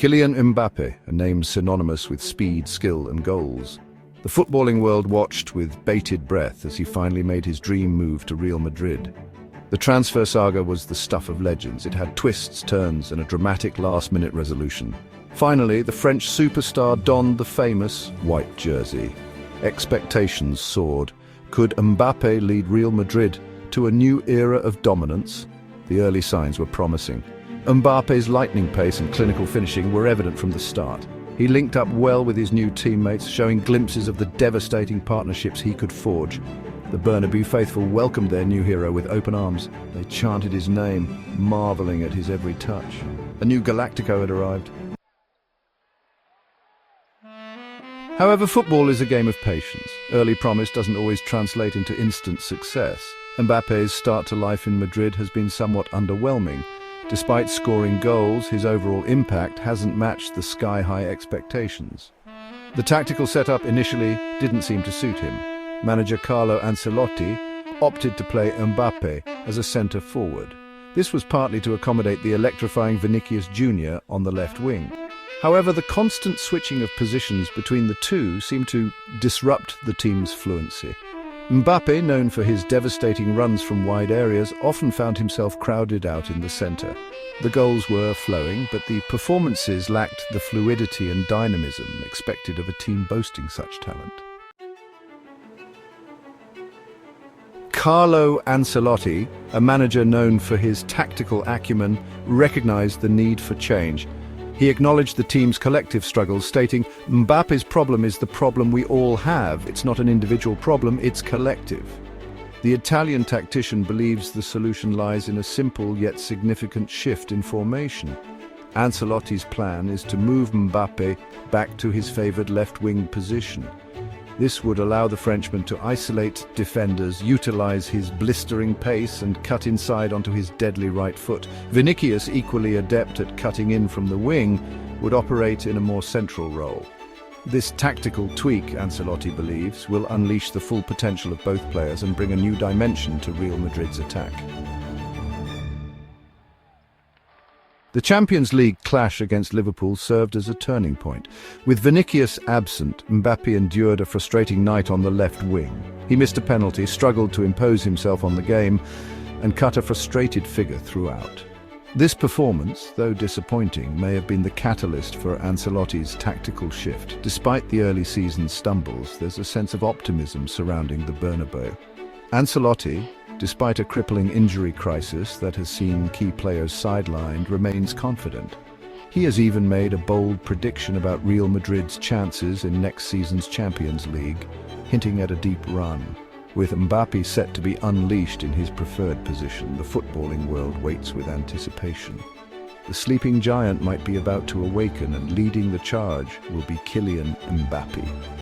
Kylian Mbappe, a name synonymous with speed, skill and goals. The footballing world watched with bated breath as he finally made his dream move to Real Madrid. The transfer saga was the stuff of legends. It had twists, turns and a dramatic last-minute resolution. Finally, the French superstar donned the famous white jersey. Expectations soared. Could Mbappe lead Real Madrid to a new era of dominance? The early signs were promising. Mbappe's lightning pace and clinical finishing were evident from the start. He linked up well with his new teammates, showing glimpses of the devastating partnerships he could forge. The Bernabeu faithful welcomed their new hero with open arms. They chanted his name, marveling at his every touch. A new Galactico had arrived. However, football is a game of patience. Early promise doesn't always translate into instant success. Mbappe's start to life in Madrid has been somewhat underwhelming. Despite scoring goals, his overall impact hasn't matched the sky-high expectations. The tactical setup initially didn't seem to suit him. Manager Carlo Ancelotti opted to play Mbappe as a centre forward. This was partly to accommodate the electrifying Vinicius Jr. on the left wing. However, the constant switching of positions between the two seemed to disrupt the team's fluency. Mbappe, known for his devastating runs from wide areas, often found himself crowded out in the centre. The goals were flowing, but the performances lacked the fluidity and dynamism expected of a team boasting such talent. Carlo Ancelotti, a manager known for his tactical acumen, recognized the need for change. He acknowledged the team's collective struggles, stating, "Mbappe's problem is the problem we all have. It's not an individual problem, it's collective." The Italian tactician believes the solution lies in a simple yet significant shift in formation. Ancelotti's plan is to move Mbappe back to his favoured left-wing position. This would allow the Frenchman to isolate defenders, utilize his blistering pace and cut inside onto his deadly right foot. Vinicius, equally adept at cutting in from the wing, would operate in a more central role. This tactical tweak, Ancelotti believes, will unleash the full potential of both players and bring a new dimension to Real Madrid's attack. The Champions League clash against Liverpool served as a turning point. With Vinicius absent, Mbappe endured a frustrating night on the left wing. He missed a penalty, struggled to impose himself on the game, and cut a frustrated figure throughout. This performance, though disappointing, may have been the catalyst for Ancelotti's tactical shift. Despite the early season stumbles, there's a sense of optimism surrounding the Bernabeu. Ancelotti, despite a crippling injury crisis that has seen key players sidelined, remains confident. He has even made a bold prediction about Real Madrid's chances in next season's Champions League, hinting at a deep run. With Mbappe set to be unleashed in his preferred position, the footballing world waits with anticipation. The sleeping giant might be about to awaken, and leading the charge will be Kylian Mbappe.